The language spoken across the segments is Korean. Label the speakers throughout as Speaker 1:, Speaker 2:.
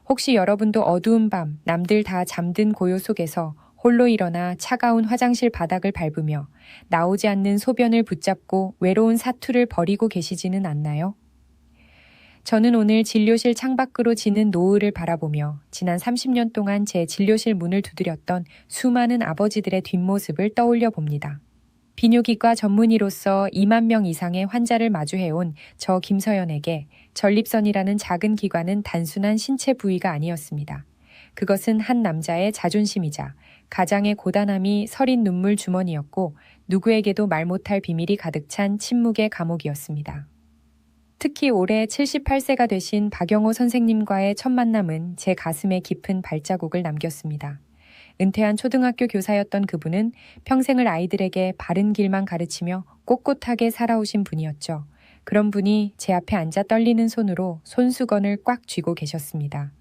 Speaker 1: 혹시 여러분도 어두운 밤, 남들 다 잠든 고요 속에서 홀로 일어나 차가운 화장실 바닥을 밟으며 나오지 않는 소변을 붙잡고 외로운 사투를 벌이고 계시지는 않나요? 저는 오늘 진료실 창밖으로 지는 노을을 바라보며 지난 30년 동안 제 진료실 문을 두드렸던 수많은 아버지들의 뒷모습을 떠올려 봅니다. 비뇨기과 전문의로서 2만 명 이상의 환자를 마주해온 저 김서연에게 전립선이라는 작은 기관은 단순한 신체 부위가 아니었습니다. 그것은 한 남자의 자존심이자 가장의 고단함이 서린 눈물 주머니였고 누구에게도 말 못할 비밀이 가득 찬 침묵의 감옥이었습니다. 특히 올해 78세가 되신 박영호 선생님과의 첫 만남은 제 가슴에 깊은 발자국을 남겼습니다. 은퇴한 초등학교 교사였던 그분은 평생을 아이들에게 바른 길만 가르치며 꼿꼿하게 살아오신 분이었죠. 그런 분이 제 앞에 앉아 떨리는 손으로 손수건을 꽉 쥐고 계셨습니다.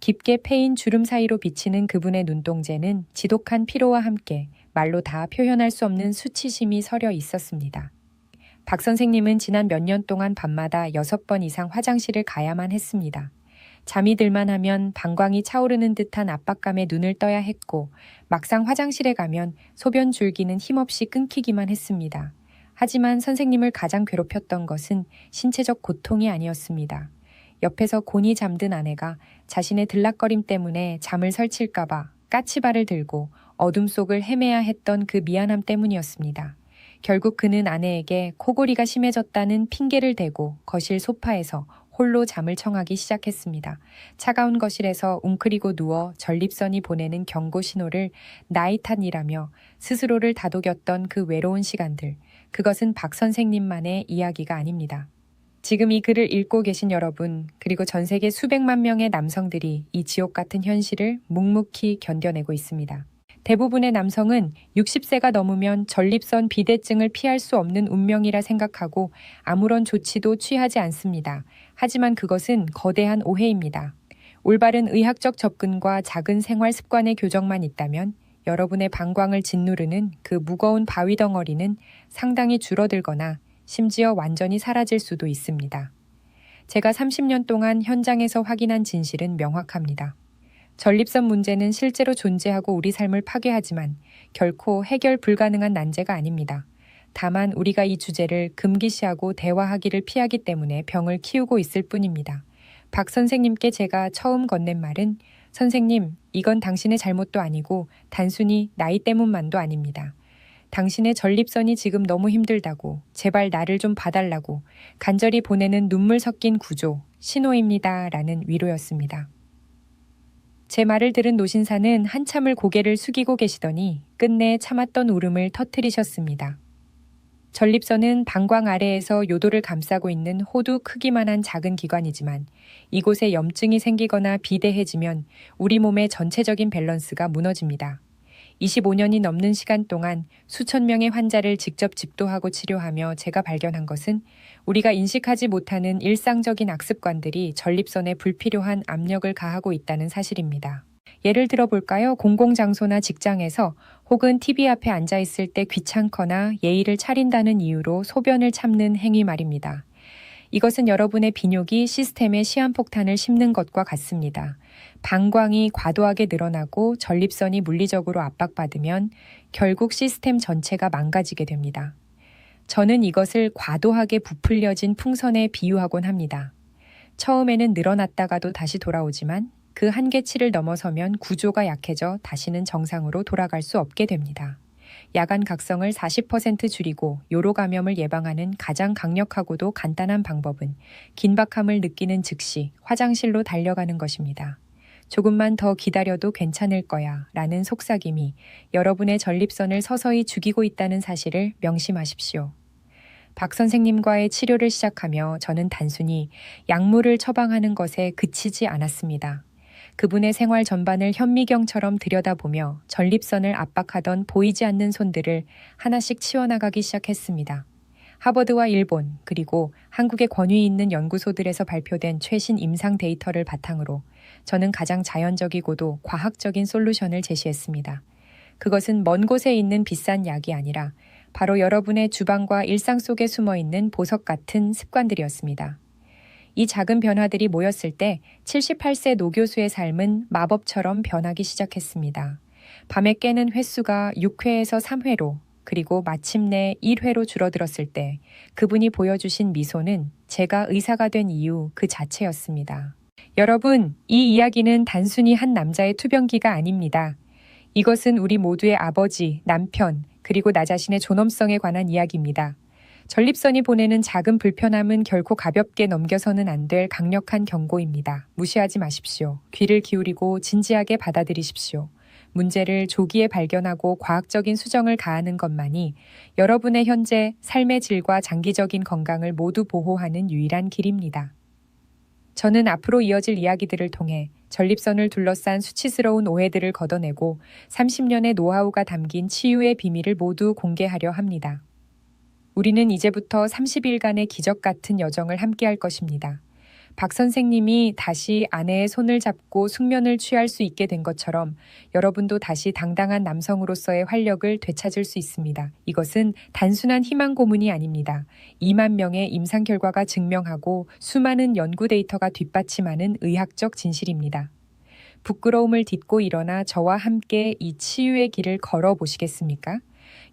Speaker 1: 깊게 패인 주름 사이로 비치는 그분의 눈동자는 지독한 피로와 함께 말로 다 표현할 수 없는 수치심이 서려 있었습니다. 박 선생님은 지난 몇 년 동안 밤마다 6번 이상 화장실을 가야만 했습니다. 잠이 들만 하면 방광이 차오르는 듯한 압박감에 눈을 떠야 했고 막상 화장실에 가면 소변 줄기는 힘없이 끊기기만 했습니다. 하지만 선생님을 가장 괴롭혔던 것은 신체적 고통이 아니었습니다. 옆에서 곤히 잠든 아내가 자신의 들락거림 때문에 잠을 설칠까봐 까치발을 들고 어둠 속을 헤매야 했던 그 미안함 때문이었습니다. 결국 그는 아내에게 코골이가 심해졌다는 핑계를 대고 거실 소파에서 홀로 잠을 청하기 시작했습니다. 차가운 거실에서 웅크리고 누워 전립선이 보내는 경고 신호를 나이 탓이라며 스스로를 다독였던 그 외로운 시간들, 그것은 박 선생님만의 이야기가 아닙니다. 지금 이 글을 읽고 계신 여러분, 그리고 전 세계 수백만 명의 남성들이 이 지옥 같은 현실을 묵묵히 견뎌내고 있습니다. 대부분의 남성은 60세가 넘으면 전립선 비대증을 피할 수 없는 운명이라 생각하고 아무런 조치도 취하지 않습니다. 하지만 그것은 거대한 오해입니다. 올바른 의학적 접근과 작은 생활 습관의 교정만 있다면 여러분의 방광을 짓누르는 그 무거운 바위 덩어리는 상당히 줄어들거나 심지어 완전히 사라질 수도 있습니다. 제가 30년 동안 현장에서 확인한 진실은 명확합니다. 전립선 문제는 실제로 존재하고 우리 삶을 파괴하지만 결코 해결 불가능한 난제가 아닙니다. 다만 우리가 이 주제를 금기시하고 대화하기를 피하기 때문에 병을 키우고 있을 뿐입니다. 박 선생님께 제가 처음 건넨 말은 선생님, 이건 당신의 잘못도 아니고 단순히 나이 때문만도 아닙니다. 당신의 전립선이 지금 너무 힘들다고 제발 나를 좀 봐달라고 간절히 보내는 눈물 섞인 구조, 신호입니다. 라는 위로였습니다. 제 말을 들은 노신사는 한참을 고개를 숙이고 계시더니 끝내 참았던 울음을 터뜨리셨습니다. 전립선은 방광 아래에서 요도를 감싸고 있는 호두 크기만한 작은 기관이지만 이곳에 염증이 생기거나 비대해지면 우리 몸의 전체적인 밸런스가 무너집니다. 25년이 넘는 시간 동안 수천 명의 환자를 직접 집도하고 치료하며 제가 발견한 것은 우리가 인식하지 못하는 일상적인 악습관들이 전립선에 불필요한 압력을 가하고 있다는 사실입니다. 예를 들어 볼까요? 공공장소나 직장에서 혹은 TV 앞에 앉아 있을 때 귀찮거나 예의를 차린다는 이유로 소변을 참는 행위 말입니다. 이것은 여러분의 비뇨기 시스템에 시한폭탄을 심는 것과 같습니다. 방광이 과도하게 늘어나고 전립선이 물리적으로 압박받으면 결국 시스템 전체가 망가지게 됩니다. 저는 이것을 과도하게 부풀려진 풍선에 비유하곤 합니다. 처음에는 늘어났다가도 다시 돌아오지만 그 한계치를 넘어서면 구조가 약해져 다시는 정상으로 돌아갈 수 없게 됩니다. 야간 각성을 40% 줄이고 요로 감염을 예방하는 가장 강력하고도 간단한 방법은 긴박함을 느끼는 즉시 화장실로 달려가는 것입니다. 조금만 더 기다려도 괜찮을 거야 라는 속삭임이 여러분의 전립선을 서서히 죽이고 있다는 사실을 명심하십시오. 박 선생님과의 치료를 시작하며 저는 단순히 약물을 처방하는 것에 그치지 않았습니다. 그분의 생활 전반을 현미경처럼 들여다보며 전립선을 압박하던 보이지 않는 손들을 하나씩 치워나가기 시작했습니다. 하버드와 일본 그리고 한국의 권위 있는 연구소들에서 발표된 최신 임상 데이터를 바탕으로 저는 가장 자연적이고도 과학적인 솔루션을 제시했습니다. 그것은 먼 곳에 있는 비싼 약이 아니라 바로 여러분의 주방과 일상 속에 숨어있는 보석 같은 습관들이었습니다. 이 작은 변화들이 모였을 때 78세 노 교수의 삶은 마법처럼 변하기 시작했습니다. 밤에 깨는 횟수가 6회에서 3회로 그리고 마침내 1회로 줄어들었을 때 그분이 보여주신 미소는 제가 의사가 된 이유 그 자체였습니다. 여러분, 이 이야기는 단순히 한 남자의 투병기가 아닙니다. 이것은 우리 모두의 아버지, 남편, 그리고 나 자신의 존엄성에 관한 이야기입니다. 전립선이 보내는 작은 불편함은 결코 가볍게 넘겨서는 안 될 강력한 경고입니다. 무시하지 마십시오. 귀를 기울이고 진지하게 받아들이십시오. 문제를 조기에 발견하고 과학적인 수정을 가하는 것만이 여러분의 현재 삶의 질과 장기적인 건강을 모두 보호하는 유일한 길입니다. 저는 앞으로 이어질 이야기들을 통해 전립선을 둘러싼 수치스러운 오해들을 걷어내고 30년의 노하우가 담긴 치유의 비밀을 모두 공개하려 합니다. 우리는 이제부터 30일간의 기적 같은 여정을 함께할 것입니다. 박 선생님이 다시 아내의 손을 잡고 숙면을 취할 수 있게 된 것처럼 여러분도 다시 당당한 남성으로서의 활력을 되찾을 수 있습니다. 이것은 단순한 희망 고문이 아닙니다. 2만 명의 임상 결과가 증명하고 수많은 연구 데이터가 뒷받침하는 의학적 진실입니다. 부끄러움을 딛고 일어나 저와 함께 이 치유의 길을 걸어보시겠습니까?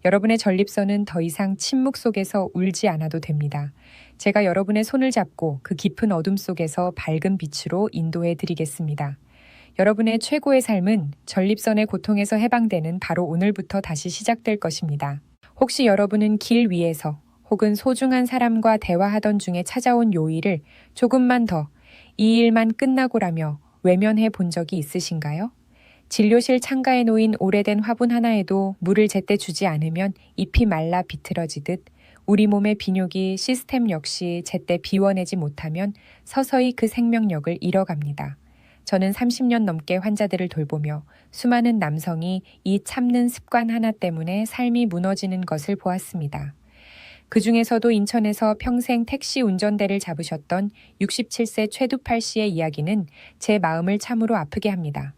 Speaker 1: 여러분의 전립선은 더 이상 침묵 속에서 울지 않아도 됩니다. 제가 여러분의 손을 잡고 그 깊은 어둠 속에서 밝은 빛으로 인도해 드리겠습니다. 여러분의 최고의 삶은 전립선의 고통에서 해방되는 바로 오늘부터 다시 시작될 것입니다. 혹시 여러분은 길 위에서 혹은 소중한 사람과 대화하던 중에 찾아온 요일을 조금만 더 이 일만 끝나고라며 외면해 본 적이 있으신가요? 진료실 창가에 놓인 오래된 화분 하나에도 물을 제때 주지 않으면 잎이 말라 비틀어지듯 우리 몸의 비뇨기 시스템 역시 제때 비워내지 못하면 서서히 그 생명력을 잃어갑니다. 저는 30년 넘게 환자들을 돌보며 수많은 남성이 이 참는 습관 하나 때문에 삶이 무너지는 것을 보았습니다. 그 중에서도 인천에서 평생 택시 운전대를 잡으셨던 67세 최두팔 씨의 이야기는 제 마음을 참으로 아프게 합니다.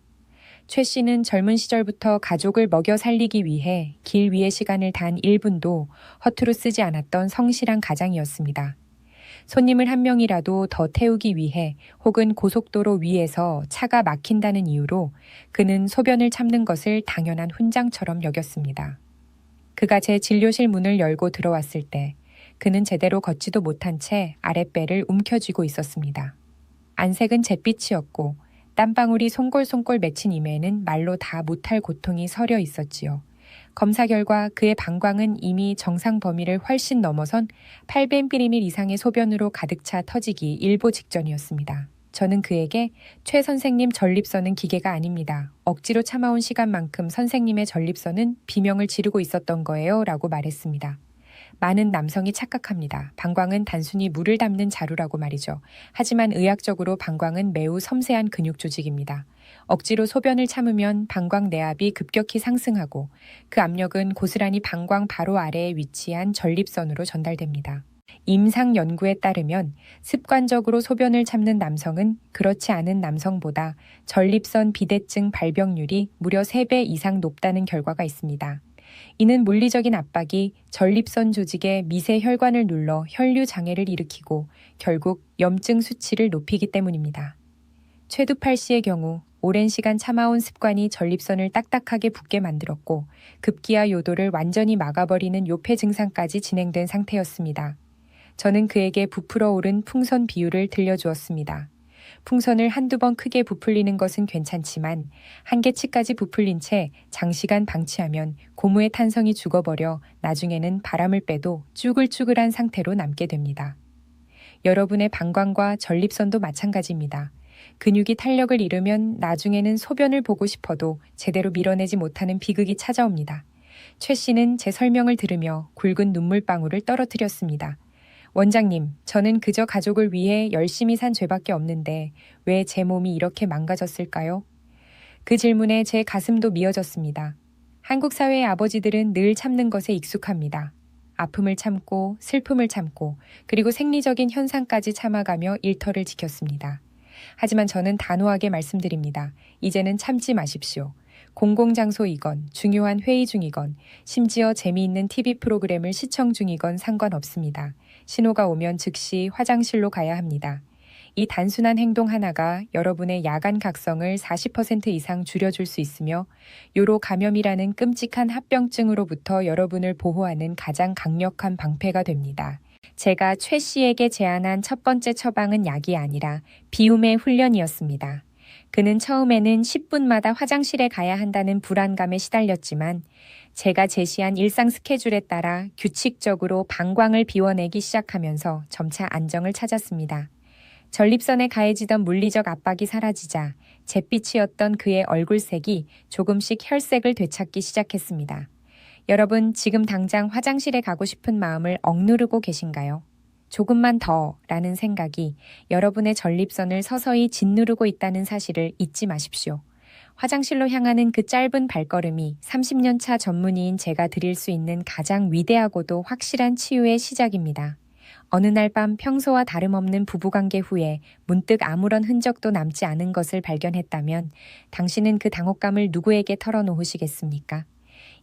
Speaker 1: 최 씨는 젊은 시절부터 가족을 먹여 살리기 위해 길 위의 시간을 단 1분도 허투루 쓰지 않았던 성실한 가장이었습니다. 손님을 한 명이라도 더 태우기 위해 혹은 고속도로 위에서 차가 막힌다는 이유로 그는 소변을 참는 것을 당연한 훈장처럼 여겼습니다. 그가 제 진료실 문을 열고 들어왔을 때 그는 제대로 걷지도 못한 채 아랫배를 움켜쥐고 있었습니다. 안색은 잿빛이었고 땀방울이 송골송골 맺힌 이매에는 말로 다 못할 고통이 서려 있었지요. 검사 결과 그의 방광은 이미 정상 범위를 훨씬 넘어선 800ml 이상의 소변으로 가득 차 터지기 일보 직전이었습니다. 저는 그에게 최 선생님 전립선은 기계가 아닙니다. 억지로 참아온 시간만큼 선생님의 전립선은 비명을 지르고 있었던 거예요 라고 말했습니다. 많은 남성이 착각합니다. 방광은 단순히 물을 담는 자루라고 말이죠. 하지만 의학적으로 방광은 매우 섬세한 근육 조직입니다. 억지로 소변을 참으면 방광 내압이 급격히 상승하고 그 압력은 고스란히 방광 바로 아래에 위치한 전립선으로 전달됩니다. 임상 연구에 따르면 습관적으로 소변을 참는 남성은 그렇지 않은 남성보다 전립선 비대증 발병률이 무려 3배 이상 높다는 결과가 있습니다. 이는 물리적인 압박이 전립선 조직의 미세 혈관을 눌러 혈류 장애를 일으키고 결국 염증 수치를 높이기 때문입니다. 최두팔 씨의 경우 오랜 시간 참아온 습관이 전립선을 딱딱하게 붓게 만들었고 급기야 요도를 완전히 막아버리는 요폐 증상까지 진행된 상태였습니다. 저는 그에게 부풀어 오른 풍선 비율을 들려주었습니다. 풍선을 한두 번 크게 부풀리는 것은 괜찮지만 한계치까지 부풀린 채 장시간 방치하면 고무의 탄성이 죽어버려 나중에는 바람을 빼도 쭈글쭈글한 상태로 남게 됩니다. 여러분의 방광과 전립선도 마찬가지입니다. 근육이 탄력을 잃으면 나중에는 소변을 보고 싶어도 제대로 밀어내지 못하는 비극이 찾아옵니다. 최 씨는 제 설명을 들으며 굵은 눈물방울을 떨어뜨렸습니다. 원장님, 저는 그저 가족을 위해 열심히 산 죄밖에 없는데 왜 제 몸이 이렇게 망가졌을까요? 그 질문에 제 가슴도 미어졌습니다. 한국 사회의 아버지들은 늘 참는 것에 익숙합니다. 아픔을 참고 슬픔을 참고 그리고 생리적인 현상까지 참아가며 일터를 지켰습니다. 하지만 저는 단호하게 말씀드립니다. 이제는 참지 마십시오. 공공장소이건 중요한 회의 중이건 심지어 재미있는 TV 프로그램을 시청 중이건 상관없습니다. 신호가 오면 즉시 화장실로 가야 합니다. 이 단순한 행동 하나가 여러분의 야간 각성을 40% 이상 줄여줄 수 있으며 요로 감염이라는 끔찍한 합병증으로부터 여러분을 보호하는 가장 강력한 방패가 됩니다. 제가 최 씨에게 제안한 첫 번째 처방은 약이 아니라 비움의 훈련이었습니다. 그는 처음에는 10분마다 화장실에 가야 한다는 불안감에 시달렸지만 제가 제시한 일상 스케줄에 따라 규칙적으로 방광을 비워내기 시작하면서 점차 안정을 찾았습니다. 전립선에 가해지던 물리적 압박이 사라지자 잿빛이었던 그의 얼굴색이 조금씩 혈색을 되찾기 시작했습니다. 여러분, 지금 당장 화장실에 가고 싶은 마음을 억누르고 계신가요? 조금만 더 라는 생각이 여러분의 전립선을 서서히 짓누르고 있다는 사실을 잊지 마십시오. 화장실로 향하는 그 짧은 발걸음이 30년 차 전문의인 제가 드릴 수 있는 가장 위대하고도 확실한 치유의 시작입니다. 어느 날 밤 평소와 다름없는 부부관계 후에 문득 아무런 흔적도 남지 않은 것을 발견했다면 당신은 그 당혹감을 누구에게 털어놓으시겠습니까?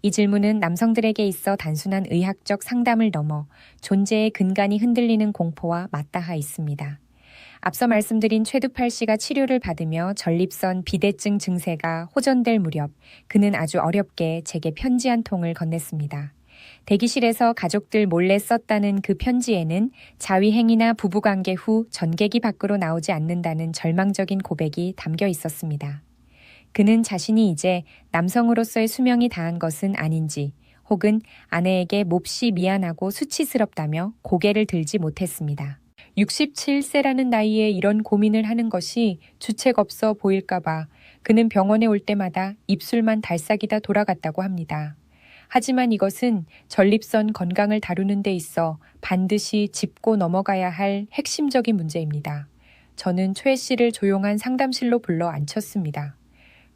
Speaker 1: 이 질문은 남성들에게 있어 단순한 의학적 상담을 넘어 존재의 근간이 흔들리는 공포와 맞닿아 있습니다. 앞서 말씀드린 최두팔 씨가 치료를 받으며 전립선 비대증 증세가 호전될 무렵 그는 아주 어렵게 제게 편지 한 통을 건넸습니다. 대기실에서 가족들 몰래 썼다는 그 편지에는 자위행위나 부부관계 후 전객이 밖으로 나오지 않는다는 절망적인 고백이 담겨 있었습니다. 그는 자신이 이제 남성으로서의 수명이 다한 것은 아닌지 혹은 아내에게 몹시 미안하고 수치스럽다며 고개를 들지 못했습니다. 67세라는 나이에 이런 고민을 하는 것이 주책 없어 보일까봐 그는 병원에 올 때마다 입술만 달싹이다 돌아갔다고 합니다. 하지만 이것은 전립선 건강을 다루는 데 있어 반드시 짚고 넘어가야 할 핵심적인 문제입니다. 저는 최 씨를 조용한 상담실로 불러 앉혔습니다.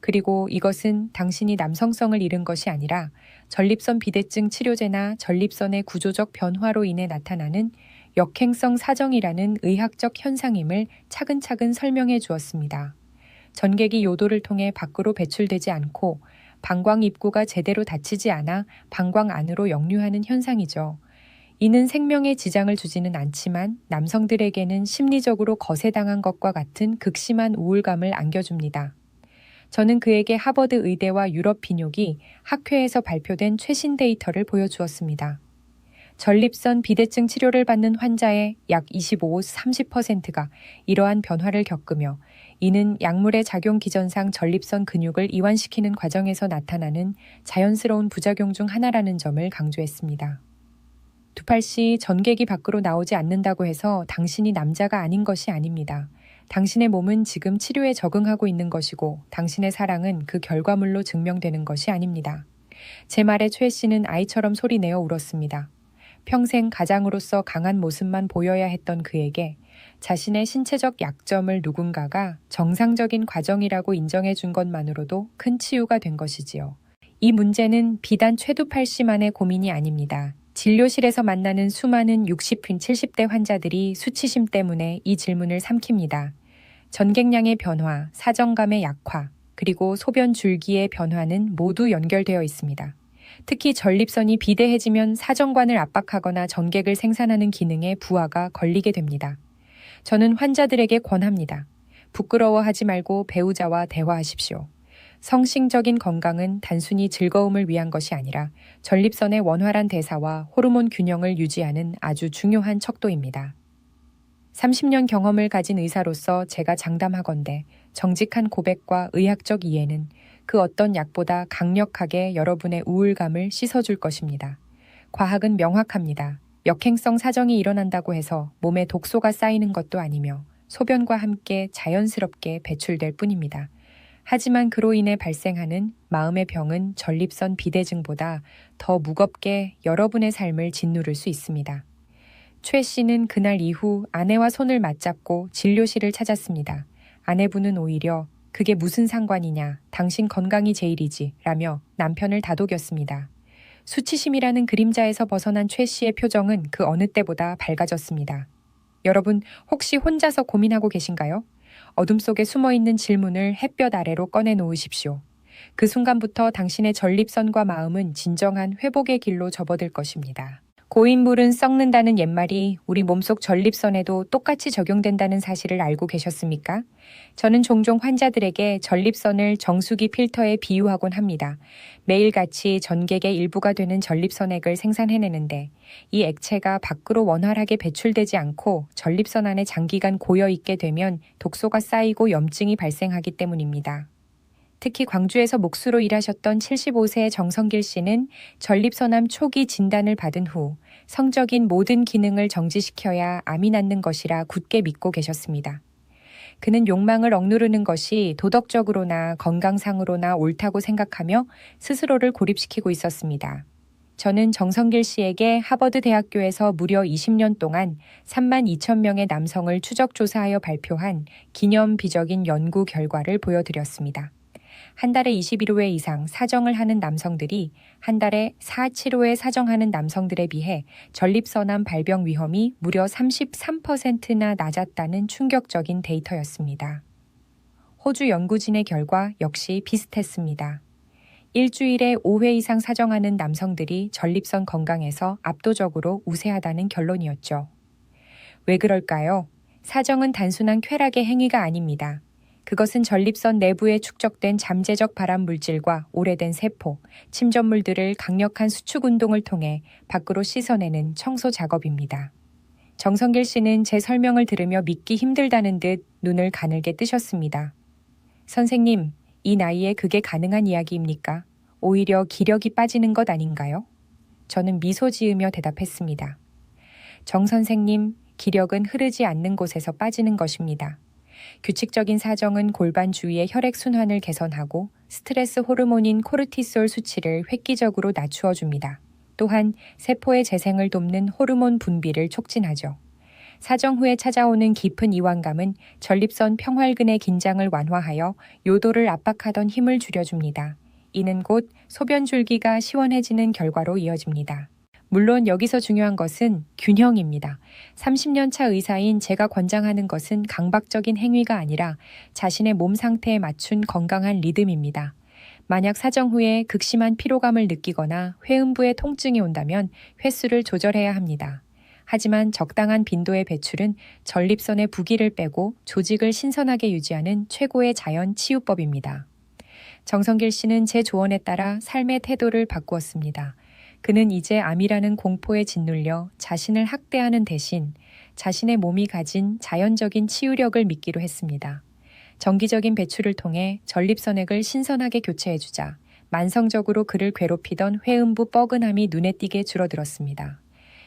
Speaker 1: 그리고 이것은 당신이 남성성을 잃은 것이 아니라 전립선 비대증 치료제나 전립선의 구조적 변화로 인해 나타나는 역행성 사정이라는 의학적 현상임을 차근차근 설명해 주었습니다. 전객이 요도를 통해 밖으로 배출되지 않고 방광 입구가 제대로 닫히지 않아 방광 안으로 역류하는 현상이죠. 이는 생명에 지장을 주지는 않지만 남성들에게는 심리적으로 거세당한 것과 같은 극심한 우울감을 안겨줍니다. 저는 그에게 하버드 의대와 유럽 비뇨기 학회에서 발표된 최신 데이터를 보여주었습니다. 전립선 비대증 치료를 받는 환자의 약 25-30%가 이러한 변화를 겪으며 이는 약물의 작용 기전상 전립선 근육을 이완시키는 과정에서 나타나는 자연스러운 부작용 중 하나라는 점을 강조했습니다. 두팔 씨, 전객이 밖으로 나오지 않는다고 해서 당신이 남자가 아닌 것이 아닙니다. 당신의 몸은 지금 치료에 적응하고 있는 것이고 당신의 사랑은 그 결과물로 증명되는 것이 아닙니다. 제 말에 최 씨는 아이처럼 소리내어 울었습니다. 평생 가장으로서 강한 모습만 보여야 했던 그에게 자신의 신체적 약점을 누군가가 정상적인 과정이라고 인정해 준 것만으로도 큰 치유가 된 것이지요. 이 문제는 비단 최두팔 씨만의 고민이 아닙니다. 진료실에서 만나는 수많은 60, 70대 환자들이 수치심 때문에 이 질문을 삼킵니다. 전객량의 변화, 사정감의 약화, 그리고 소변 줄기의 변화는 모두 연결되어 있습니다. 특히 전립선이 비대해지면 사정관을 압박하거나 전객을 생산하는 기능에 부하가 걸리게 됩니다. 저는 환자들에게 권합니다. 부끄러워하지 말고 배우자와 대화하십시오. 성싱적인 건강은 단순히 즐거움을 위한 것이 아니라 전립선의 원활한 대사와 호르몬 균형을 유지하는 아주 중요한 척도입니다. 30년 경험을 가진 의사로서 제가 장담하건대 정직한 고백과 의학적 이해는 그 어떤 약보다 강력하게 여러분의 우울감을 씻어줄 것입니다. 과학은 명확합니다. 역행성 사정이 일어난다고 해서 몸에 독소가 쌓이는 것도 아니며 소변과 함께 자연스럽게 배출될 뿐입니다. 하지만 그로 인해 발생하는 마음의 병은 전립선 비대증보다 더 무겁게 여러분의 삶을 짓누를 수 있습니다. 최 씨는 그날 이후 아내와 손을 맞잡고 진료실을 찾았습니다. 아내분은 오히려 그게 무슨 상관이냐, 당신 건강이 제일이지 라며 남편을 다독였습니다. 수치심이라는 그림자에서 벗어난 최 씨의 표정은 그 어느 때보다 밝아졌습니다. 여러분, 혹시 혼자서 고민하고 계신가요? 어둠 속에 숨어있는 질문을 햇볕 아래로 꺼내놓으십시오. 그 순간부터 당신의 전립선과 마음은 진정한 회복의 길로 접어들 것입니다. 고인 물은 썩는다는 옛말이 우리 몸속 전립선에도 똑같이 적용된다는 사실을 알고 계셨습니까? 저는 종종 환자들에게 전립선을 정수기 필터에 비유하곤 합니다. 매일같이 전객의 일부가 되는 전립선액을 생산해내는데 이 액체가 밖으로 원활하게 배출되지 않고 전립선 안에 장기간 고여있게 되면 독소가 쌓이고 염증이 발생하기 때문입니다. 특히 광주에서 목수로 일하셨던 75세의 정성길 씨는 전립선암 초기 진단을 받은 후 성적인 모든 기능을 정지시켜야 암이 낫는 것이라 굳게 믿고 계셨습니다. 그는 욕망을 억누르는 것이 도덕적으로나 건강상으로나 옳다고 생각하며 스스로를 고립시키고 있었습니다. 저는 정성길 씨에게 하버드 대학교에서 무려 20년 동안 3만 2천 명의 남성을 추적 조사하여 발표한 기념비적인 연구 결과를 보여드렸습니다. 한 달에 21회 이상 사정을 하는 남성들이 한 달에 4-7회 사정하는 남성들에 비해 전립선암 발병 위험이 무려 33%나 낮았다는 충격적인 데이터였습니다. 호주 연구진의 결과 역시 비슷했습니다. 일주일에 5회 이상 사정하는 남성들이 전립선 건강에서 압도적으로 우세하다는 결론이었죠. 왜 그럴까요? 사정은 단순한 쾌락의 행위가 아닙니다. 그것은 전립선 내부에 축적된 잠재적 발암 물질과 오래된 세포, 침전물들을 강력한 수축 운동을 통해 밖으로 씻어내는 청소 작업입니다. 정성길 씨는 제 설명을 들으며 믿기 힘들다는 듯 눈을 가늘게 뜨셨습니다. 선생님, 이 나이에 그게 가능한 이야기입니까? 오히려 기력이 빠지는 것 아닌가요? 저는 미소 지으며 대답했습니다. 정 선생님, 기력은 흐르지 않는 곳에서 빠지는 것입니다. 규칙적인 사정은 골반 주위의 혈액순환을 개선하고 스트레스 호르몬인 코르티솔 수치를 획기적으로 낮추어 줍니다. 또한 세포의 재생을 돕는 호르몬 분비를 촉진하죠. 사정 후에 찾아오는 깊은 이완감은 전립선 평활근의 긴장을 완화하여 요도를 압박하던 힘을 줄여줍니다. 이는 곧 소변 줄기가 시원해지는 결과로 이어집니다. 물론 여기서 중요한 것은 균형입니다. 30년 차 의사인 제가 권장하는 것은 강박적인 행위가 아니라 자신의 몸 상태에 맞춘 건강한 리듬입니다. 만약 사정 후에 극심한 피로감을 느끼거나 회음부에 통증이 온다면 횟수를 조절해야 합니다. 하지만 적당한 빈도의 배출은 전립선의 부기를 빼고 조직을 신선하게 유지하는 최고의 자연 치유법입니다. 정성길 씨는 제 조언에 따라 삶의 태도를 바꾸었습니다. 그는 이제 암이라는 공포에 짓눌려 자신을 학대하는 대신 자신의 몸이 가진 자연적인 치유력을 믿기로 했습니다. 정기적인 배출을 통해 전립선액을 신선하게 교체해주자 만성적으로 그를 괴롭히던 회음부 뻐근함이 눈에 띄게 줄어들었습니다.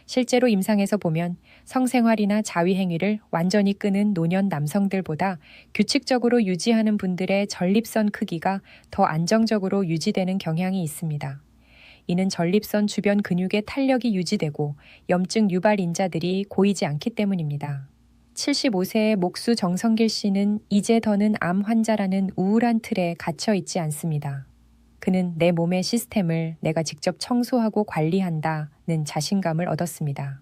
Speaker 1: 실제로 임상에서 보면 성생활이나 자위행위를 완전히 끄는 노년 남성들보다 규칙적으로 유지하는 분들의 전립선 크기가 더 안정적으로 유지되는 경향이 있습니다. 이는 전립선 주변 근육의 탄력이 유지되고 염증 유발 인자들이 고이지 않기 때문입니다. 75세의 목수 정성길 씨는 이제 더는 암 환자라는 우울한 틀에 갇혀 있지 않습니다. 그는 내 몸의 시스템을 내가 직접 청소하고 관리한다는 자신감을 얻었습니다.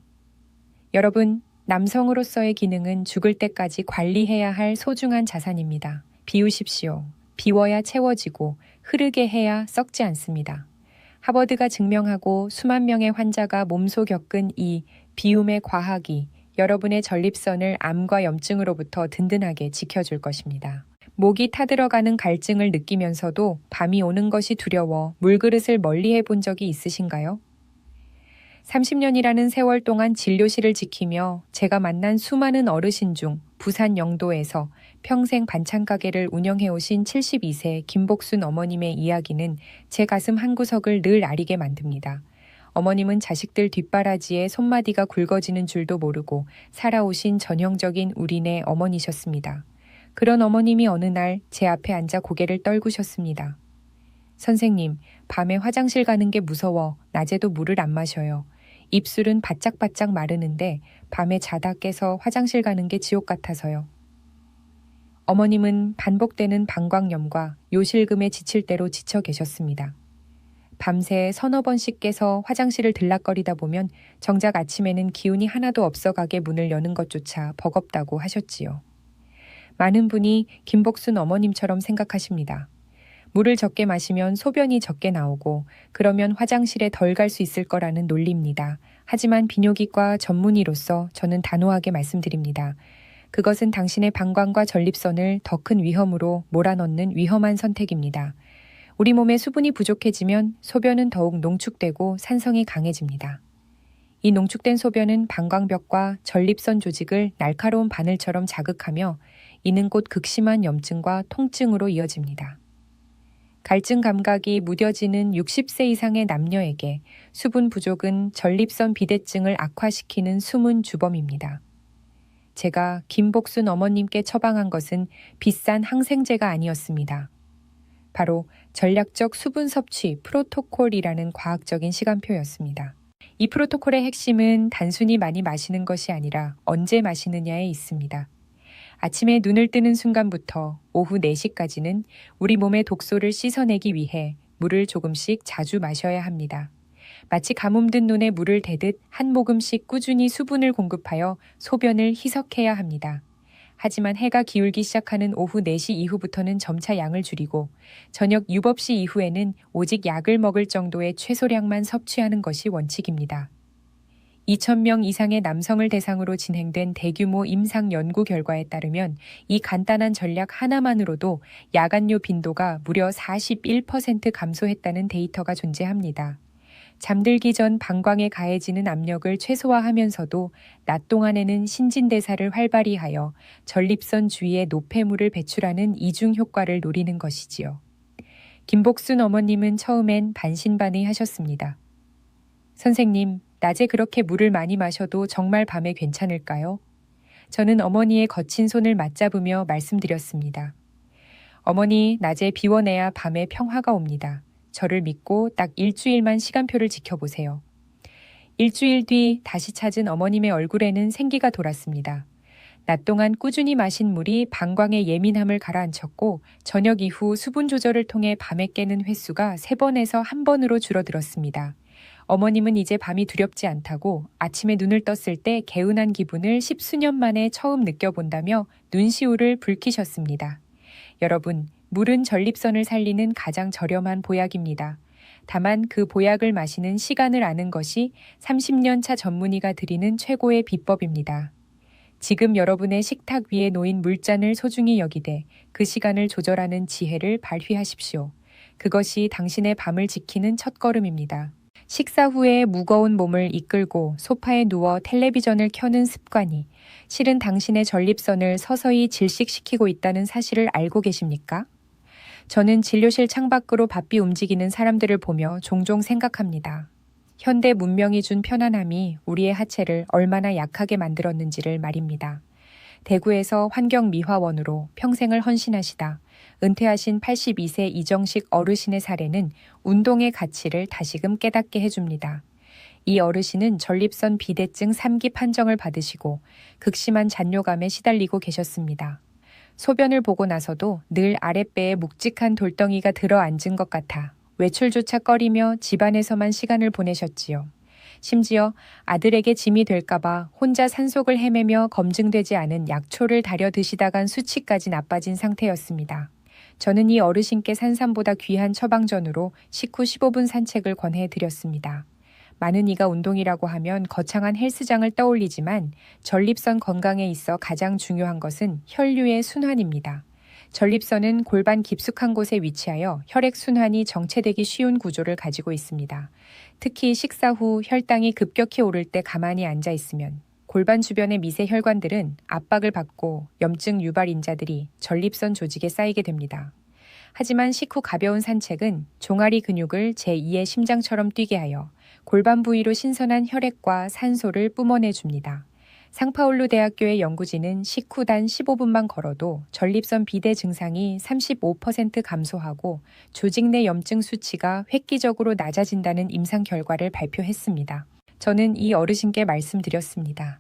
Speaker 1: 여러분, 남성으로서의 기능은 죽을 때까지 관리해야 할 소중한 자산입니다. 비우십시오. 비워야 채워지고 흐르게 해야 썩지 않습니다. 하버드가 증명하고 수만 명의 환자가 몸소 겪은 이 비움의 과학이 여러분의 전립선을 암과 염증으로부터 든든하게 지켜줄 것입니다. 목이 타들어가는 갈증을 느끼면서도 밤이 오는 것이 두려워 물그릇을 멀리 해본 적이 있으신가요? 30년이라는 세월 동안 진료실을 지키며 제가 만난 수많은 어르신 중 부산 영도에서 평생 반찬 가게를 운영해 오신 72세 김복순 어머님의 이야기는 제 가슴 한구석을 늘 아리게 만듭니다. 어머님은 자식들 뒷바라지에 손마디가 굵어지는 줄도 모르고 살아오신 전형적인 우리네 어머니셨습니다. 그런 어머님이 어느 날 제 앞에 앉아 고개를 떨구셨습니다. 선생님, 밤에 화장실 가는 게 무서워 낮에도 물을 안 마셔요. 입술은 바짝바짝 마르는데 밤에 자다 깨서 화장실 가는 게 지옥 같아서요. 어머님은 반복되는 방광염과 요실금에 지칠 대로 지쳐 계셨습니다. 밤새 서너 번씩 깨서 화장실을 들락거리다 보면 정작 아침에는 기운이 하나도 없어가게 문을 여는 것조차 버겁다고 하셨지요. 많은 분이 김복순 어머님처럼 생각하십니다. 물을 적게 마시면 소변이 적게 나오고 그러면 화장실에 덜 갈 수 있을 거라는 논리입니다. 하지만 비뇨기과 전문의로서 저는 단호하게 말씀드립니다. 그것은 당신의 방광과 전립선을 더 큰 위험으로 몰아넣는 위험한 선택입니다. 우리 몸에 수분이 부족해지면 소변은 더욱 농축되고 산성이 강해집니다. 이 농축된 소변은 방광벽과 전립선 조직을 날카로운 바늘처럼 자극하며 이는 곧 극심한 염증과 통증으로 이어집니다. 갈증 감각이 무뎌지는 60세 이상의 남녀에게 수분 부족은 전립선 비대증을 악화시키는 숨은 주범입니다. 제가 김복순 어머님께 처방한 것은 비싼 항생제가 아니었습니다. 바로 전략적 수분 섭취 프로토콜이라는 과학적인 시간표였습니다. 이 프로토콜의 핵심은 단순히 많이 마시는 것이 아니라 언제 마시느냐에 있습니다. 아침에 눈을 뜨는 순간부터 오후 4시까지는 우리 몸의 독소를 씻어내기 위해 물을 조금씩 자주 마셔야 합니다. 마치 가뭄든 눈에 물을 대듯 한 모금씩 꾸준히 수분을 공급하여 소변을 희석해야 합니다. 하지만 해가 기울기 시작하는 오후 4시 이후부터는 점차 양을 줄이고 저녁 6시 이후에는 오직 약을 먹을 정도의 최소량만 섭취하는 것이 원칙입니다. 2,000명 이상의 남성을 대상으로 진행된 대규모 임상 연구 결과에 따르면 이 간단한 전략 하나만으로도 야간뇨 빈도가 무려 41% 감소했다는 데이터가 존재합니다. 잠들기 전 방광에 가해지는 압력을 최소화하면서도 낮 동안에는 신진대사를 활발히 하여 전립선 주위에 노폐물을 배출하는 이중 효과를 노리는 것이지요. 김복순 어머님은 처음엔 반신반의하셨습니다. 선생님, 낮에 그렇게 물을 많이 마셔도 정말 밤에 괜찮을까요? 저는 어머니의 거친 손을 맞잡으며 말씀드렸습니다. 어머니, 낮에 비워내야 밤에 평화가 옵니다. 저를 믿고 딱 일주일만 시간표를 지켜보세요. 일주일 뒤 다시 찾은 어머님의 얼굴에는 생기가 돌았습니다. 낮 동안 꾸준히 마신 물이 방광의 예민함을 가라앉혔고 저녁 이후 수분 조절을 통해 밤에 깨는 횟수가 3번에서 1번으로 줄어들었습니다. 어머님은 이제 밤이 두렵지 않다고 아침에 눈을 떴을 때 개운한 기분을 10수년 만에 처음 느껴본다며 눈시울을 붉히셨습니다. 여러분, 물은 전립선을 살리는 가장 저렴한 보약입니다. 다만 그 보약을 마시는 시간을 아는 것이 30년 차 전문의가 드리는 최고의 비법입니다. 지금 여러분의 식탁 위에 놓인 물잔을 소중히 여기되 그 시간을 조절하는 지혜를 발휘하십시오. 그것이 당신의 밤을 지키는 첫걸음입니다. 식사 후에 무거운 몸을 이끌고 소파에 누워 텔레비전을 켜는 습관이 실은 당신의 전립선을 서서히 질식시키고 있다는 사실을 알고 계십니까? 저는 진료실 창밖으로 바삐 움직이는 사람들을 보며 종종 생각합니다. 현대 문명이 준 편안함이 우리의 하체를 얼마나 약하게 만들었는지를 말입니다. 대구에서 환경미화원으로 평생을 헌신하시다 은퇴하신 82세 이정식 어르신의 사례는 운동의 가치를 다시금 깨닫게 해줍니다. 이 어르신은 전립선 비대증 3기 판정을 받으시고 극심한 잔뇨감에 시달리고 계셨습니다. 소변을 보고 나서도 늘 아랫배에 묵직한 돌덩이가 들어앉은 것 같아 외출조차 꺼리며 집안에서만 시간을 보내셨지요. 심지어 아들에게 짐이 될까봐 혼자 산속을 헤매며 검증되지 않은 약초를 다려 드시다간 수치까지 나빠진 상태였습니다. 저는 이 어르신께 산삼보다 귀한 처방전으로 식후 15분 산책을 권해드렸습니다. 많은 이가 운동이라고 하면 거창한 헬스장을 떠올리지만 전립선 건강에 있어 가장 중요한 것은 혈류의 순환입니다. 전립선은 골반 깊숙한 곳에 위치하여 혈액순환이 정체되기 쉬운 구조를 가지고 있습니다. 특히 식사 후 혈당이 급격히 오를 때 가만히 앉아 있으면 골반 주변의 미세 혈관들은 압박을 받고 염증 유발 인자들이 전립선 조직에 쌓이게 됩니다. 하지만 식후 가벼운 산책은 종아리 근육을 제2의 심장처럼 뛰게 하여 골반 부위로 신선한 혈액과 산소를 뿜어내줍니다. 상파울루 대학교의 연구진은 식후 단 15분만 걸어도 전립선 비대 증상이 35% 감소하고 조직 내 염증 수치가 획기적으로 낮아진다는 임상 결과를 발표했습니다. 저는 이 어르신께 말씀드렸습니다.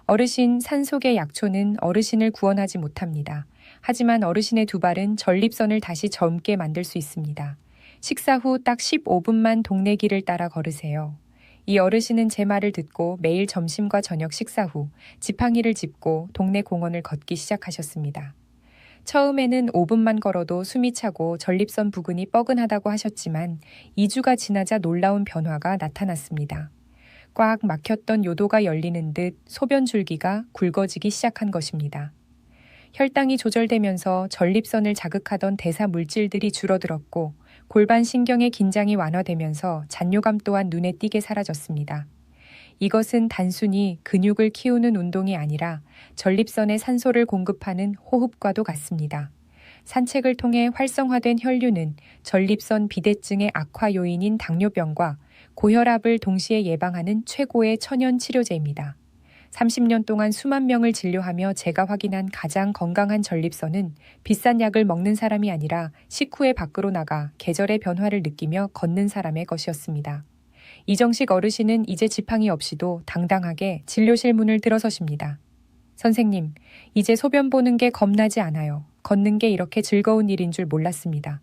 Speaker 1: 어르신, 산속의 약초는 어르신을 구원하지 못합니다. 하지만 어르신의 두 발은 전립선을 다시 젊게 만들 수 있습니다. 식사 후 딱 15분만 동네 길을 따라 걸으세요. 이 어르신은 제 말을 듣고 매일 점심과 저녁 식사 후 지팡이를 짚고 동네 공원을 걷기 시작하셨습니다. 처음에는 5분만 걸어도 숨이 차고 전립선 부근이 뻐근하다고 하셨지만 2주가 지나자 놀라운 변화가 나타났습니다. 꽉 막혔던 요도가 열리는 듯 소변 줄기가 굵어지기 시작한 것입니다. 혈당이 조절되면서 전립선을 자극하던 대사 물질들이 줄어들었고 골반 신경의 긴장이 완화되면서 잔뇨감 또한 눈에 띄게 사라졌습니다. 이것은 단순히 근육을 키우는 운동이 아니라 전립선에 산소를 공급하는 호흡과도 같습니다. 산책을 통해 활성화된 혈류는 전립선 비대증의 악화 요인인 당뇨병과 고혈압을 동시에 예방하는 최고의 천연 치료제입니다. 30년 동안 수만 명을 진료하며 제가 확인한 가장 건강한 전립선은 비싼 약을 먹는 사람이 아니라 식후에 밖으로 나가 계절의 변화를 느끼며 걷는 사람의 것이었습니다. 이정식 어르신은 이제 지팡이 없이도 당당하게 진료실 문을 들어서십니다. 선생님, 이제 소변 보는 게 겁나지 않아요. 걷는 게 이렇게 즐거운 일인 줄 몰랐습니다.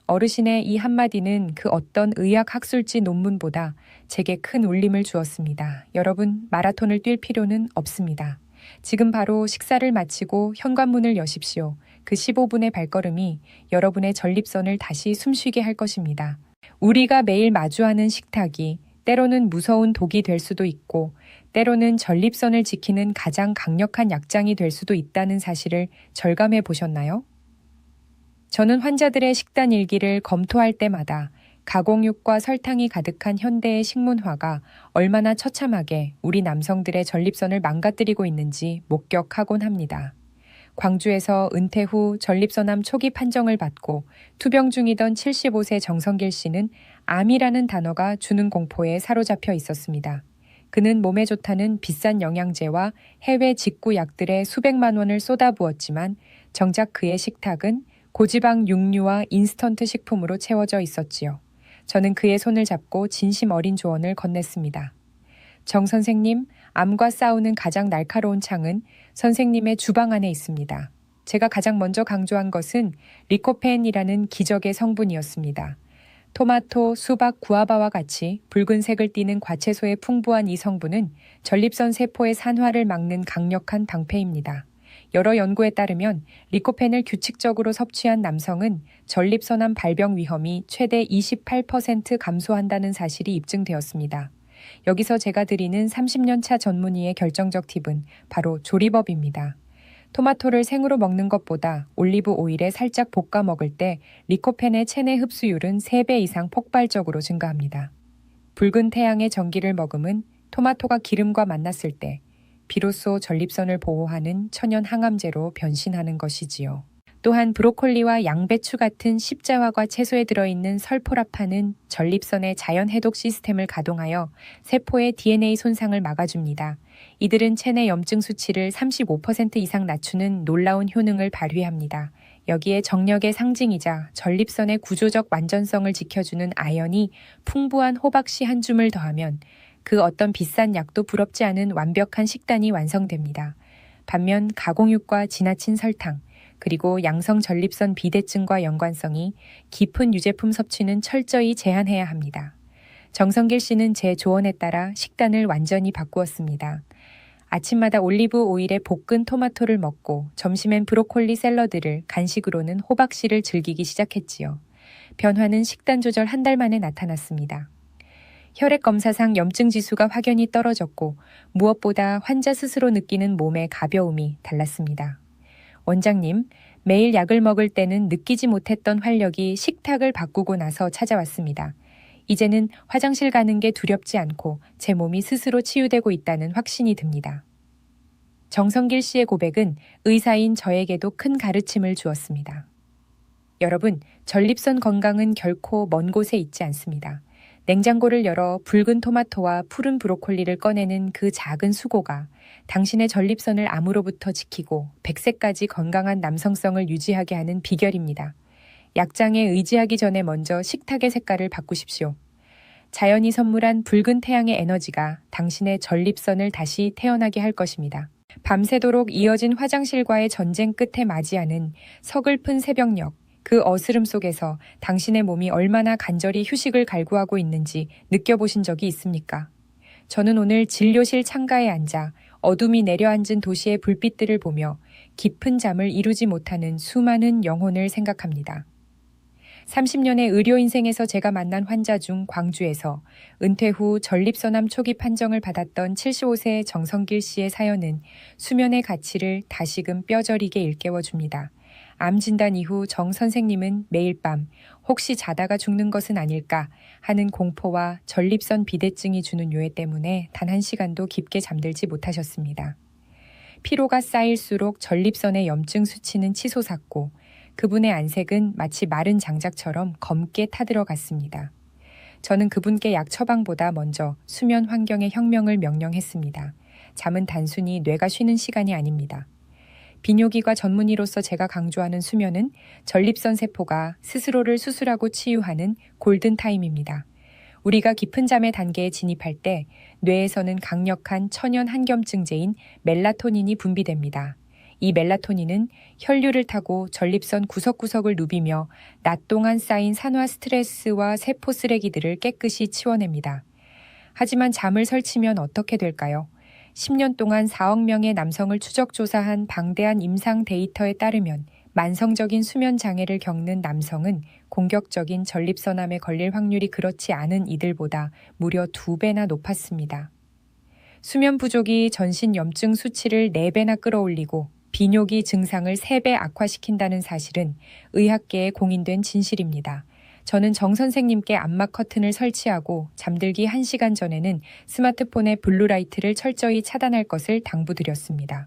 Speaker 1: 어르신의 이 한마디는 그 어떤 의학 학술지 논문보다 제게 큰 울림을 주었습니다. 여러분, 마라톤을 뛸 필요는 없습니다. 지금 바로 식사를 마치고 현관문을 여십시오. 그 15분의 발걸음이 여러분의 전립선을 다시 숨쉬게 할 것입니다. 우리가 매일 마주하는 식탁이 때로는 무서운 독이 될 수도 있고 때로는 전립선을 지키는 가장 강력한 약장이 될 수도 있다는 사실을 절감해 보셨나요? 저는 환자들의 식단 일기를 검토할 때마다 가공육과 설탕이 가득한 현대의 식문화가 얼마나 처참하게 우리 남성들의 전립선을 망가뜨리고 있는지 목격하곤 합니다. 광주에서 은퇴 후 전립선암 초기 판정을 받고 투병 중이던 75세 정성길 씨는 암이라는 단어가 주는 공포에 사로잡혀 있었습니다. 그는 몸에 좋다는 비싼 영양제와 해외 직구 약들에 수백만 원을 쏟아부었지만 정작 그의 식탁은 고지방 육류와 인스턴트 식품으로 채워져 있었지요. 저는 그의 손을 잡고 진심 어린 조언을 건넸습니다. 정 선생님, 암과 싸우는 가장 날카로운 창은 선생님의 주방 안에 있습니다. 제가 가장 먼저 강조한 것은 리코펜이라는 기적의 성분이었습니다. 토마토, 수박, 구아바와 같이 붉은색을 띠는 과채소의 풍부한 이 성분은 전립선 세포의 산화를 막는 강력한 방패입니다. 여러 연구에 따르면 리코펜을 규칙적으로 섭취한 남성은 전립선암 발병 위험이 최대 28% 감소한다는 사실이 입증되었습니다. 여기서 제가 드리는 30년 차 전문의의 결정적 팁은 바로 조리법입니다. 토마토를 생으로 먹는 것보다 올리브 오일에 살짝 볶아 먹을 때 리코펜의 체내 흡수율은 3배 이상 폭발적으로 증가합니다. 붉은 태양의 전기를 머금은 토마토가 기름과 만났을 때 비로소 전립선을 보호하는 천연 항암제로 변신하는 것이지요. 또한 브로콜리와 양배추 같은 십자화과 채소에 들어있는 설포라판은 전립선의 자연 해독 시스템을 가동하여 세포의 DNA 손상을 막아줍니다. 이들은 체내 염증 수치를 35% 이상 낮추는 놀라운 효능을 발휘합니다. 여기에 정력의 상징이자 전립선의 구조적 완전성을 지켜주는 아연이 풍부한 호박씨 한 줌을 더하면 그 어떤 비싼 약도 부럽지 않은 완벽한 식단이 완성됩니다. 반면 가공육과 지나친 설탕, 그리고 양성 전립선 비대증과 연관성이 깊은 유제품 섭취는 철저히 제한해야 합니다. 정성길 씨는 제 조언에 따라 식단을 완전히 바꾸었습니다. 아침마다 올리브 오일에 볶은 토마토를 먹고 점심엔 브로콜리 샐러드를, 간식으로는 호박씨를 즐기기 시작했지요. 변화는 식단 조절 한 달 만에 나타났습니다. 혈액 검사상 염증 지수가 확연히 떨어졌고 무엇보다 환자 스스로 느끼는 몸의 가벼움이 달랐습니다. 원장님, 매일 약을 먹을 때는 느끼지 못했던 활력이 식탁을 바꾸고 나서 찾아왔습니다. 이제는 화장실 가는 게 두렵지 않고 제 몸이 스스로 치유되고 있다는 확신이 듭니다. 정성길 씨의 고백은 의사인 저에게도 큰 가르침을 주었습니다. 여러분, 전립선 건강은 결코 먼 곳에 있지 않습니다. 냉장고를 열어 붉은 토마토와 푸른 브로콜리를 꺼내는 그 작은 수고가 당신의 전립선을 암으로부터 지키고 100세까지 건강한 남성성을 유지하게 하는 비결입니다. 약장에 의지하기 전에 먼저 식탁의 색깔을 바꾸십시오. 자연이 선물한 붉은 태양의 에너지가 당신의 전립선을 다시 태어나게 할 것입니다. 밤새도록 이어진 화장실과의 전쟁 끝에 맞이하는 서글픈 새벽녘, 그 어스름 속에서 당신의 몸이 얼마나 간절히 휴식을 갈구하고 있는지 느껴보신 적이 있습니까? 저는 오늘 진료실 창가에 앉아 어둠이 내려앉은 도시의 불빛들을 보며 깊은 잠을 이루지 못하는 수많은 영혼을 생각합니다. 30년의 의료 인생에서 제가 만난 환자 중 광주에서 은퇴 후 전립선암 초기 판정을 받았던 75세 정성길 씨의 사연은 수면의 가치를 다시금 뼈저리게 일깨워줍니다. 암 진단 이후 정 선생님은 매일 밤 혹시 자다가 죽는 것은 아닐까 하는 공포와 전립선 비대증이 주는 요해 때문에 단 한 시간도 깊게 잠들지 못하셨습니다. 피로가 쌓일수록 전립선의 염증 수치는 치솟았고 그분의 안색은 마치 마른 장작처럼 검게 타들어갔습니다. 저는 그분께 약 처방보다 먼저 수면 환경의 혁명을 명령했습니다. 잠은 단순히 뇌가 쉬는 시간이 아닙니다. 비뇨기과 전문의로서 제가 강조하는 수면은 전립선 세포가 스스로를 수술하고 치유하는 골든타임입니다. 우리가 깊은 잠의 단계에 진입할 때 뇌에서는 강력한 천연 항염증제인 멜라토닌이 분비됩니다. 이 멜라토닌은 혈류를 타고 전립선 구석구석을 누비며 낮 동안 쌓인 산화 스트레스와 세포 쓰레기들을 깨끗이 치워냅니다. 하지만 잠을 설치면 어떻게 될까요? 10년 동안 4억 명의 남성을 추적 조사한 방대한 임상 데이터에 따르면 만성적인 수면 장애를 겪는 남성은 공격적인 전립선암에 걸릴 확률이 그렇지 않은 이들보다 무려 2배나 높았습니다. 수면 부족이 전신 염증 수치를 4배나 끌어올리고 비뇨기 증상을 3배 악화시킨다는 사실은 의학계에 공인된 진실입니다. 저는 정 선생님께 암막 커튼을 설치하고 잠들기 1시간 전에는 스마트폰의 블루라이트를 철저히 차단할 것을 당부드렸습니다.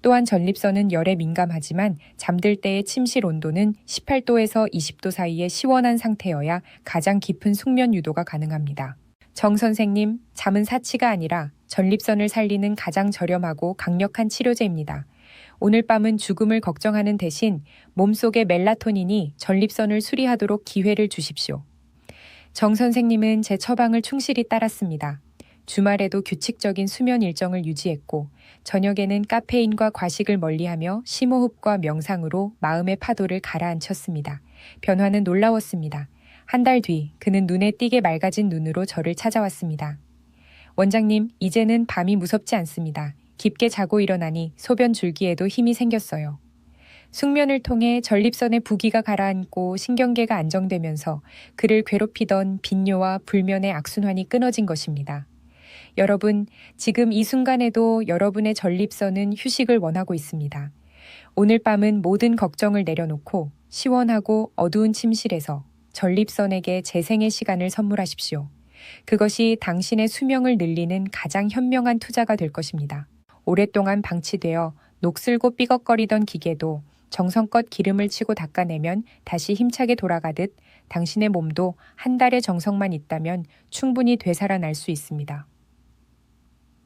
Speaker 1: 또한 전립선은 열에 민감하지만 잠들 때의 침실 온도는 18도에서 20도 사이의 시원한 상태여야 가장 깊은 숙면 유도가 가능합니다. 정 선생님, 잠은 사치가 아니라 전립선을 살리는 가장 저렴하고 강력한 치료제입니다. 오늘 밤은 죽음을 걱정하는 대신 몸속의 멜라토닌이 전립선을 수리하도록 기회를 주십시오. 정 선생님은 제 처방을 충실히 따랐습니다. 주말에도 규칙적인 수면 일정을 유지했고 저녁에는 카페인과 과식을 멀리하며 심호흡과 명상으로 마음의 파도를 가라앉혔습니다. 변화는 놀라웠습니다. 한 달 뒤 그는 눈에 띄게 맑아진 눈으로 저를 찾아왔습니다. 원장님, 이제는 밤이 무섭지 않습니다. 깊게 자고 일어나니 소변 줄기에도 힘이 생겼어요. 숙면을 통해 전립선의 부기가 가라앉고 신경계가 안정되면서 그를 괴롭히던 빈뇨와 불면의 악순환이 끊어진 것입니다. 여러분, 지금 이 순간에도 여러분의 전립선은 휴식을 원하고 있습니다. 오늘 밤은 모든 걱정을 내려놓고 시원하고 어두운 침실에서 전립선에게 재생의 시간을 선물하십시오. 그것이 당신의 수명을 늘리는 가장 현명한 투자가 될 것입니다. 오랫동안 방치되어 녹슬고 삐걱거리던 기계도 정성껏 기름을 치고 닦아내면 다시 힘차게 돌아가듯 당신의 몸도 한 달의 정성만 있다면 충분히 되살아날 수 있습니다.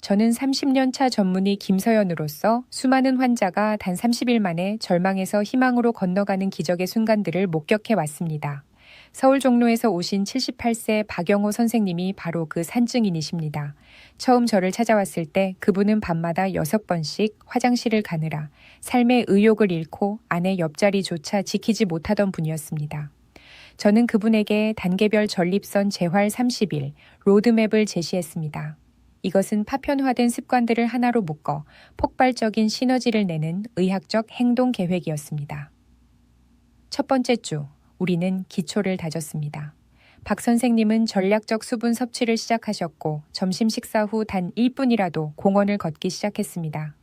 Speaker 1: 저는 30년 차 전문의 김서연으로서 수많은 환자가 단 30일 만에 절망에서 희망으로 건너가는 기적의 순간들을 목격해 왔습니다. 서울 종로에서 오신 78세 박영호 선생님이 바로 그 산증인이십니다. 처음 저를 찾아왔을 때 그분은 밤마다 6번씩 화장실을 가느라 삶의 의욕을 잃고 아내 옆자리조차 지키지 못하던 분이었습니다. 저는 그분에게 단계별 전립선 재활 30일 로드맵을 제시했습니다. 이것은 파편화된 습관들을 하나로 묶어 폭발적인 시너지를 내는 의학적 행동 계획이었습니다. 첫 번째 주, 우리는 기초를 다졌습니다. 박 선생님은 전략적 수분 섭취를 시작하셨고 점심 식사 후 단 1분이라도 공원을 걷기 시작했습니다.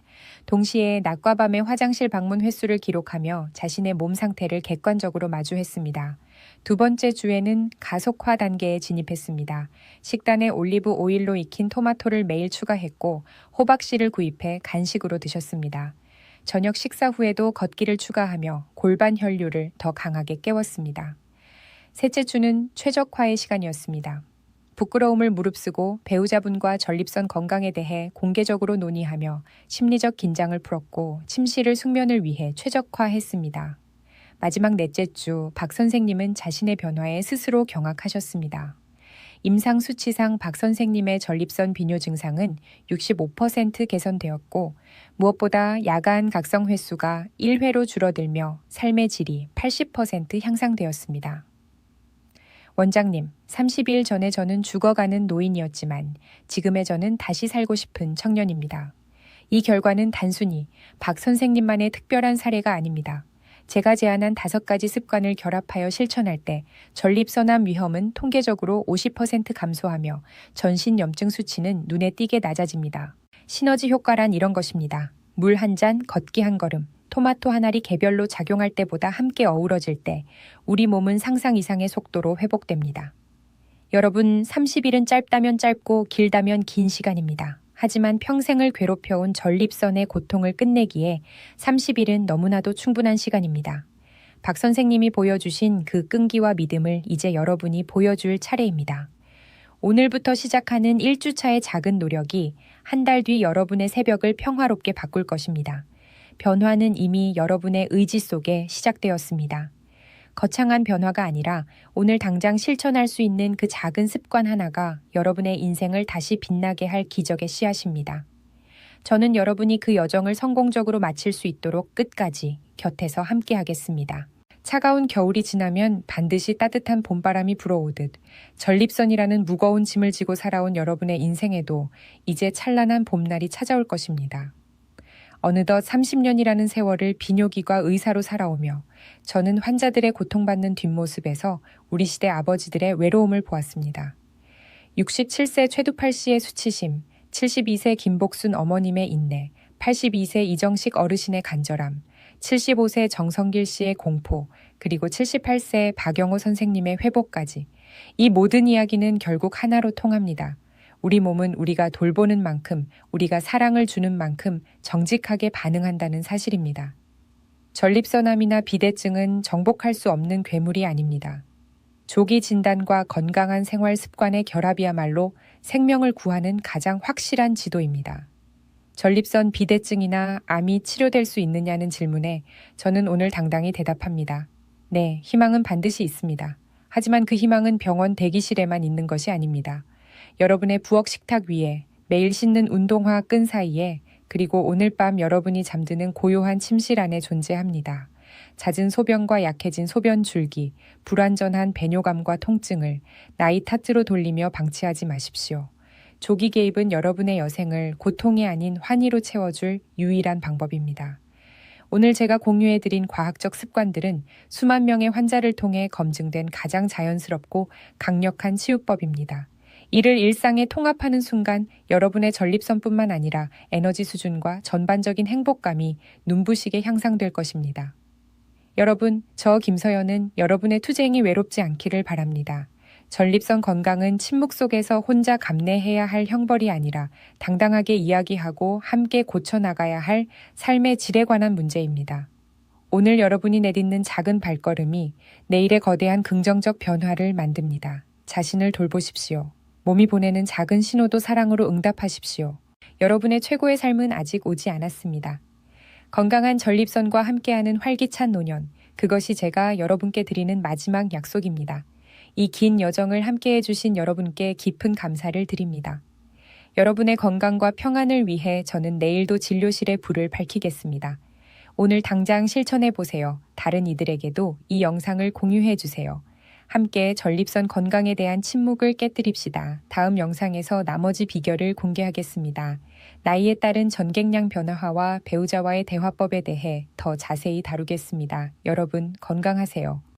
Speaker 1: 동시에 낮과 밤의 화장실 방문 횟수를 기록하며 자신의 몸 상태를 객관적으로 마주했습니다. 두 번째 주에는 가속화 단계에 진입했습니다. 식단에 올리브 오일로 익힌 토마토를 매일 추가했고 호박씨를 구입해 간식으로 드셨습니다. 저녁 식사 후에도 걷기를 추가하며 골반 혈류를 더 강하게 깨웠습니다. 셋째 주는 최적화의 시간이었습니다. 부끄러움을 무릅쓰고 배우자분과 전립선 건강에 대해 공개적으로 논의하며 심리적 긴장을 풀었고 침실을 숙면을 위해 최적화했습니다. 마지막 넷째 주 박 선생님은 자신의 변화에 스스로 경악하셨습니다. 임상 수치상 박 선생님의 전립선 비뇨 증상은 65% 개선되었고 무엇보다 야간 각성 횟수가 1회로 줄어들며 삶의 질이 80% 향상되었습니다. 원장님, 30일 전에 저는 죽어가는 노인이었지만 지금의 저는 다시 살고 싶은 청년입니다. 이 결과는 단순히 박 선생님만의 특별한 사례가 아닙니다. 제가 제안한 5가지 습관을 결합하여 실천할 때 전립선암 위험은 통계적으로 50% 감소하며 전신염증 수치는 눈에 띄게 낮아집니다. 시너지 효과란 이런 것입니다. 물 한 잔, 걷기 한 걸음, 토마토 한 알이 개별로 작용할 때보다 함께 어우러질 때 우리 몸은 상상 이상의 속도로 회복됩니다. 여러분, 30일은 짧다면 짧고 길다면 긴 시간입니다. 하지만 평생을 괴롭혀온 전립선의 고통을 끝내기에 30일은 너무나도 충분한 시간입니다. 박 선생님이 보여주신 그 끈기와 믿음을 이제 여러분이 보여줄 차례입니다. 오늘부터 시작하는 1주차의 작은 노력이 한 달 뒤 여러분의 새벽을 평화롭게 바꿀 것입니다. 변화는 이미 여러분의 의지 속에 시작되었습니다. 거창한 변화가 아니라 오늘 당장 실천할 수 있는 그 작은 습관 하나가 여러분의 인생을 다시 빛나게 할 기적의 씨앗입니다. 저는 여러분이 그 여정을 성공적으로 마칠 수 있도록 끝까지 곁에서 함께 하겠습니다. 차가운 겨울이 지나면 반드시 따뜻한 봄바람이 불어오듯 전립선이라는 무거운 짐을 지고 살아온 여러분의 인생에도 이제 찬란한 봄날이 찾아올 것입니다. 어느덧 30년이라는 세월을 비뇨기과 의사로 살아오며 저는 환자들의 고통받는 뒷모습에서 우리 시대 아버지들의 외로움을 보았습니다. 67세 최두팔 씨의 수치심, 72세 김복순 어머님의 인내, 82세 이정식 어르신의 간절함, 75세 정성길 씨의 공포, 그리고 78세 박영호 선생님의 회복까지. 이 모든 이야기는 결국 하나로 통합니다. 우리 몸은 우리가 돌보는 만큼, 우리가 사랑을 주는 만큼 정직하게 반응한다는 사실입니다. 전립선암이나 비대증은 정복할 수 없는 괴물이 아닙니다. 조기 진단과 건강한 생활 습관의 결합이야말로 생명을 구하는 가장 확실한 지도입니다. 전립선 비대증이나 암이 치료될 수 있느냐는 질문에 저는 오늘 당당히 대답합니다. 네, 희망은 반드시 있습니다. 하지만 그 희망은 병원 대기실에만 있는 것이 아닙니다. 여러분의 부엌 식탁 위에, 매일 씻는 운동화 끈 사이에, 그리고 오늘 밤 여러분이 잠드는 고요한 침실 안에 존재합니다. 잦은 소변과 약해진 소변 줄기, 불완전한 배뇨감과 통증을 나이 탓으로 돌리며 방치하지 마십시오. 조기 개입은 여러분의 여생을 고통이 아닌 환희로 채워줄 유일한 방법입니다. 오늘 제가 공유해드린 과학적 습관들은 수만 명의 환자를 통해 검증된 가장 자연스럽고 강력한 치유법입니다. 이를 일상에 통합하는 순간 여러분의 전립선뿐만 아니라 에너지 수준과 전반적인 행복감이 눈부시게 향상될 것입니다. 여러분, 저 김서연은 여러분의 투쟁이 외롭지 않기를 바랍니다. 전립선 건강은 침묵 속에서 혼자 감내해야 할 형벌이 아니라 당당하게 이야기하고 함께 고쳐나가야 할 삶의 질에 관한 문제입니다. 오늘 여러분이 내딛는 작은 발걸음이 내일의 거대한 긍정적 변화를 만듭니다. 자신을 돌보십시오. 몸이 보내는 작은 신호도 사랑으로 응답하십시오. 여러분의 최고의 삶은 아직 오지 않았습니다. 건강한 전립선과 함께하는 활기찬 노년, 그것이 제가 여러분께 드리는 마지막 약속입니다. 이 긴 여정을 함께해 주신 여러분께 깊은 감사를 드립니다. 여러분의 건강과 평안을 위해 저는 내일도 진료실의 불을 밝히겠습니다. 오늘 당장 실천해 보세요. 다른 이들에게도 이 영상을 공유해 주세요. 함께 전립선 건강에 대한 침묵을 깨뜨립시다. 다음 영상에서 나머지 비결을 공개하겠습니다. 나이에 따른 전객량 변화와 배우자와의 대화법에 대해 더 자세히 다루겠습니다. 여러분 건강하세요.